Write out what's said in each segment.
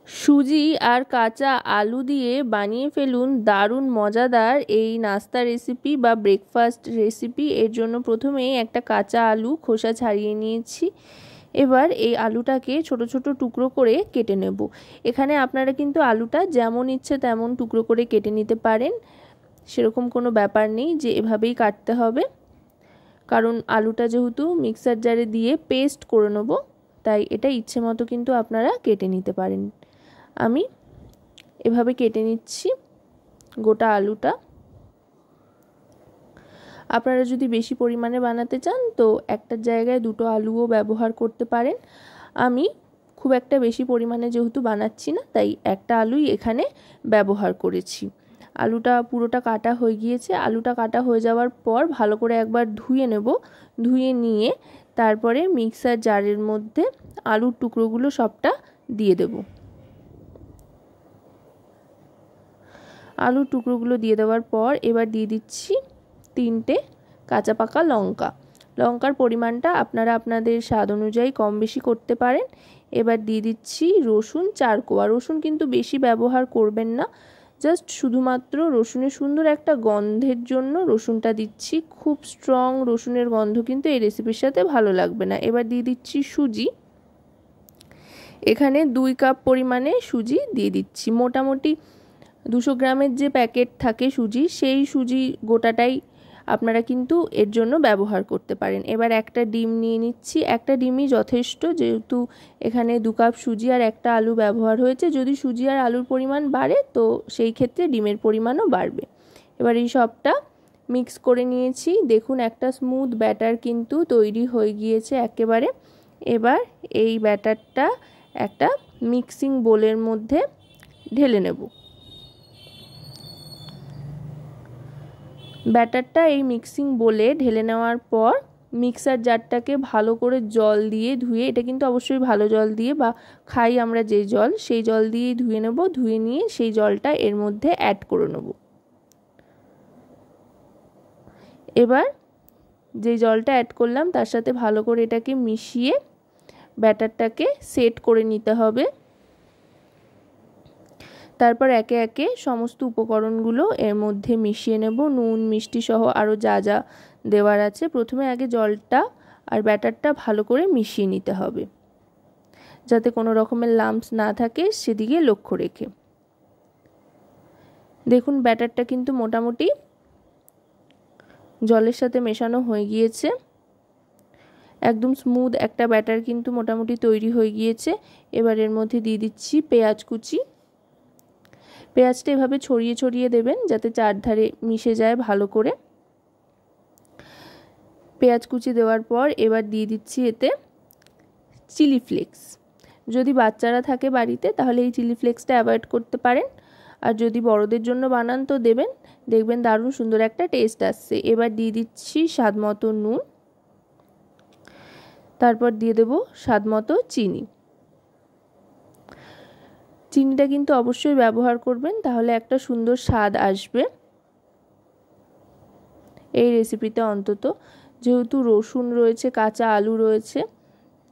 সুজি আর কাঁচা আলু দিয়ে বানিয়ে ফেলুন দারুণ মজাদার এই নাস্তা রেসিপি বা ব্রেকফাস্ট রেসিপি। এর জন্য প্রথমেই একটা কাঁচা আলু খোসা ছাড়িয়ে নিয়েছি। এবার এই আলুটাকে ছোট ছোট টুকরো করে কেটে নেব। এখানে আপনারা কিন্তু আলুটা যেমন ইচ্ছে তেমন টুকরো করে কেটে নিতে পারেন, সেরকম কোনো ব্যাপার নেই যে এভাবেই কাটতে হবে, কারণ আলুটা যেহেতু মিক্সার জারে দিয়ে পেস্ট করে নেব, তাই এটা ইচ্ছে মতো কিন্তু আপনারা কেটে নিতে পারেন। আমি এভাবে কেটে নিচ্ছি গোটা আলুটা। আপনারা যদি বেশি পরিমাণে বানাতে চান তো একটার জায়গায় দুটো আলুও ব্যবহার করতে পারেন। আমি খুব একটা বেশি পরিমাণে যেহেতু বানাচ্ছি না, তাই একটা আলুই এখানে ব্যবহার করেছি। আলুটা পুরোটা কাটা হয়ে গিয়েছে। আলুটা কাটা হয়ে যাওয়ার পর ভালো করে একবার ধুয়ে নেব। ধুয়ে নিয়ে তারপরে মিক্সার জারের মধ্যে আলুর টুকরোগুলো সবটা দিয়ে দেব। আলুর টুকরোগুলো দিয়ে দেওয়ার পর এবার দিয়ে দিচ্ছি 3টে কাঁচা পাকা লঙ্কা। লঙ্কার পরিমাণটা আপনারা আপনাদের স্বাদ অনুযায়ী কম বেশি করতে পারেন। এবার দিয়ে দিচ্ছি রসুন 4 কোয়া। রসুন কিন্তু বেশি ব্যবহার করবেন না, জাস্ট শুধুমাত্র রসুনের সুন্দর একটা গন্ধের জন্য রসুনটা দিচ্ছি। খুব স্ট্রং রসুনের গন্ধ কিন্তু এই রেসিপির সাথে ভালো লাগবে না। এবার দিয়ে দিচ্ছি সুজি। এখানে 2 কাপ পরিমাণে সুজি দিয়ে দিচ্ছি। মোটামুটি 200 গ্রামের যে প্যাকেট থাকে সুজি, সেই সুজি গোটাটাই আপনারা কিন্তু এর জন্য ব্যবহার করতে পারেন। এবার একটা ডিম নিয়ে নিচ্ছি। একটা ডিমই যথেষ্ট, যেহেতু এখানে 2 কাপ সুজি আর একটা আলু ব্যবহার হয়েছে। যদি সুজি আর আলুর পরিমাণ বাড়ে তো সেই ক্ষেত্রে ডিমের পরিমাণও বাড়বে। এবার এই সবটা মিক্স করে নিয়েছি। দেখুন একটা স্মুথ ব্যাটার কিন্তু তৈরি হয়ে গিয়েছে একেবারে। এবার এই ব্যাটারটা একটা মিক্সিং বোলের মধ্যে ঢেলে নেব। ব্যাটারটা এই মিক্সিং বোলে ঢেলে নেওয়ার পর মিক্সার জারটাকে ভালো করে জল দিয়ে ধুয়ে, এটা কিন্তু অবশ্যই ভালো জল দিয়ে বা খাই আমরা যে জল, সেই জল দিয়েই ধুয়ে নেব। ধুয়ে নিয়ে সেই জলটা এর মধ্যে অ্যাড করে নেব। এবার যে জলটা অ্যাড করলাম তার সাথে ভালো করে এটাকে মিশিয়ে ব্যাটারটাকে সেট করে নিতে হবে। তারপর একে একে সমস্ত উপকরণগুলো এর মধ্যে মিশিয়ে নেব, নুন মিষ্টি সহ আরও যা যা দেওয়ার আছে। প্রথমে আগে জলটা আর ব্যাটারটা ভালো করে মিশিয়ে নিতে হবে, যাতে কোনো রকমের লাম্পস না থাকে সেদিকে লক্ষ্য রেখে। দেখুন ব্যাটারটা কিন্তু মোটামুটি জলের সাথে মেশানো হয়ে গিয়েছে। একদম স্মুথ একটা ব্যাটার কিন্তু মোটামুটি তৈরি হয়ে গিয়েছে। এবার এর মধ্যে দিয়ে দিচ্ছি পেঁয়াজ কুচি। পেঁয়াজটা এভাবে ছড়িয়ে ছড়িয়ে দেবেন যাতে চারধারে মিশে যায় ভালো করে। পেঁয়াজ কুচি দেওয়ার পর এবার দিয়ে দিচ্ছি এতে চিলি ফ্লেক্স। যদি বাচ্চারা থাকে বাড়িতে তাহলে এই চিলি ফ্লেক্সটা অ্যাভয়েড করতে পারেন, আর যদি বড়দের জন্য বানান তো দেবেন, দেখবেন দারুণ সুন্দর একটা টেস্ট আসছে। এবার দিয়ে দিচ্ছি স্বাদ মতো নুন, তারপর দিয়ে দেব স্বাদ মতো চিনি। চিনিটা কিন্তু অবশ্যই ব্যবহার করবেন, তাহলে একটা সুন্দর স্বাদ আসবে এই রেসিপিতে। অন্তত যেহেতু রসুন রয়েছে, কাঁচা আলু রয়েছে,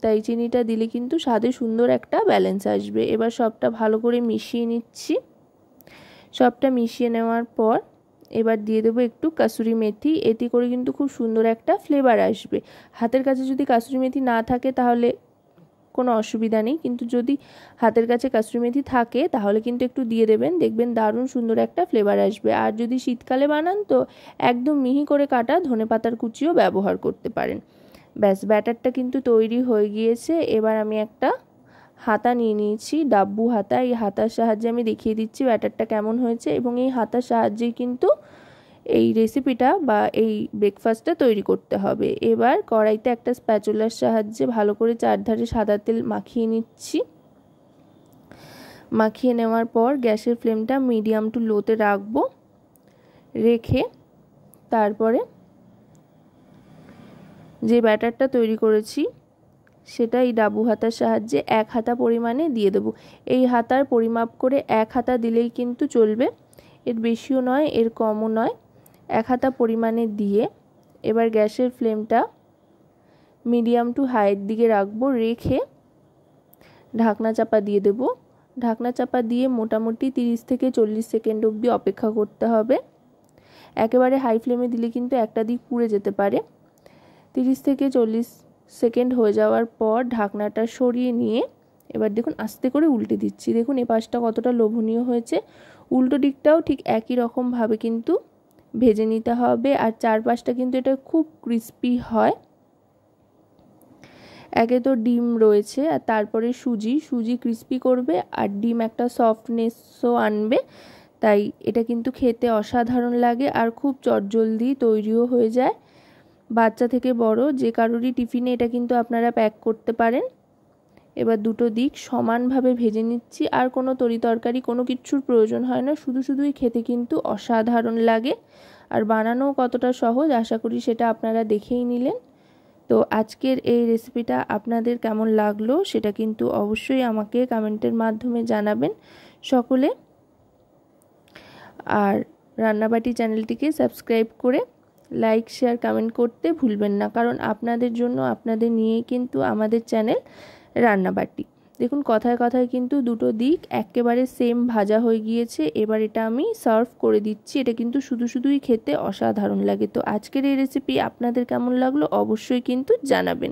তাই চিনিটা দিলে কিন্তু স্বাদে সুন্দর একটা ব্যালেন্স আসবে। এবার সবটা ভালো করে মিশিয়ে নিচ্ছি। সবটা মিশিয়ে নেওয়ার পর এবার দিয়ে দেবো একটু কাসুরি মেথি। এতে করে কিন্তু খুব সুন্দর একটা ফ্লেভার আসবে। হাতের কাছে যদি কাসুরি মেথি না থাকে তাহলে কোনো অসুবিধা নেই, কিন্তু যদি হাতের কাছে কাসুরি মেথি থাকে তাহলে কিন্তু একটু দিয়ে দেবেন, দেখবেন দারুণ সুন্দর একটা ফ্লেভার আসবে। আর যদি শীতকালে বানান তো একদম মিহি করে কাটা ধনেপাতার কুচিও ব্যবহার করতে পারেন। ব্যাস ব্যাটারটা কিন্তু তৈরি হয়ে গিয়েছে। এবার আমি একটা হাতা নিয়ে নিয়েছি, ডাব্বু হাতা। এই হাতার সাহায্যে আমি দেখিয়ে দিচ্ছি ব্যাটারটা কেমন হয়েছে, এবং এই হাতার সাহায্যেই কিন্তু এই রেসিপিটা বা এই ব্রেকফাস্টটা তৈরি করতে হবে। এবার কড়াইতে একটা স্প্যাচুলার সাহায্যে ভালো করে চারধারে সাদা তেল মাখিয়ে নিচ্ছি। মাখিয়ে নেওয়ার পর গ্যাসের ফ্লেমটা মিডিয়াম টু লোতে রাখবো। রেখে তারপরে যে ব্যাটারটা তৈরি করেছি সেটা এই ডাবু হাতার সাহায্যে 1 হাতা পরিমাণে দিয়ে দেব। এই হাতার পরিমাপ করে 1 হাতা দিলেই কিন্তু চলবে, এর বেশিও নয় এর কমও নয়। 1 হাতা পরিমাণে দিয়ে এবার গ্যাসের ফ্লেমটা মিডিয়াম টু হাইয়ের দিকে রাখবো। রেখে ঢাকনা চাপা দিয়ে দেব ঢাকনা চাপা দিয়ে মোটামুটি 30 থেকে 40 সেকেন্ড অবধি অপেক্ষা করতে হবে। একেবারে হাই ফ্লেমে দিলে কিন্তু একটা দিক পুড়ে যেতে পারে। 30 থেকে 40 সেকেন্ড হয়ে যাওয়ার পর ঢাকনাটা সরিয়ে নিয়ে এবার দেখুন আস্তে করে উল্টে দিচ্ছি। দেখুন এই পাশটা কতটা লোভনীয় হয়েছে। উল্টো দিকটাও ঠিক একই রকমভাবে কিন্তু ভেজে নিতে হবে। আর চারপাশটা কিন্তু এটা খুব ক্রিস্পি হয়। একে তো ডিম রয়েছে আর তারপরে সুজি ক্রিস্পি করবে আর ডিম একটা সফটনেসও আনবে, তাই এটা কিন্তু খেতে অসাধারণ লাগে আর খুব চটজলদি তৈরিও হয়ে যায়। বাচ্চা থেকে বড় যে কারোরই টিফিনে এটা কিন্তু আপনারা প্যাক করতে পারেন। এবার দুটো দিক সমানভাবে ভেজে নিচ্ছি। আর কোনো তরকারি কোনো কিচ্ছুর প্রয়োজন হয় না, শুধুই খেতে কিন্তু অসাধারণ লাগে। আর বানানোও কতটা সহজ আশা করি সেটা আপনারা দেখেই নিলেন। তো আজকের এই রেসিপিটা আপনাদের কেমন লাগলো সেটা কিন্তু অবশ্যই আমাকে কমেন্টের মাধ্যমে জানাবেন সকলে। আর রান্নাবাটি চ্যানেলটিকে সাবস্ক্রাইব করে লাইক শেয়ার কমেন্ট করতে ভুলবেন না, কারণ আপনাদের জন্য আপনাদের নিয়েই কিন্তু আমাদের চ্যানেল রান্নাবাটি। দেখুন কথায় কথায় কিন্তু দুটো দিক একেবারে সেম ভাজা হয়ে গিয়েছে। এবার এটা আমি সার্ভ করে দিচ্ছি। এটা কিন্তু শুধুই খেতে অসাধারণ লাগে। তো আজকের এই রেসিপি আপনাদের কেমন লাগলো অবশ্যই কিন্তু জানাবেন।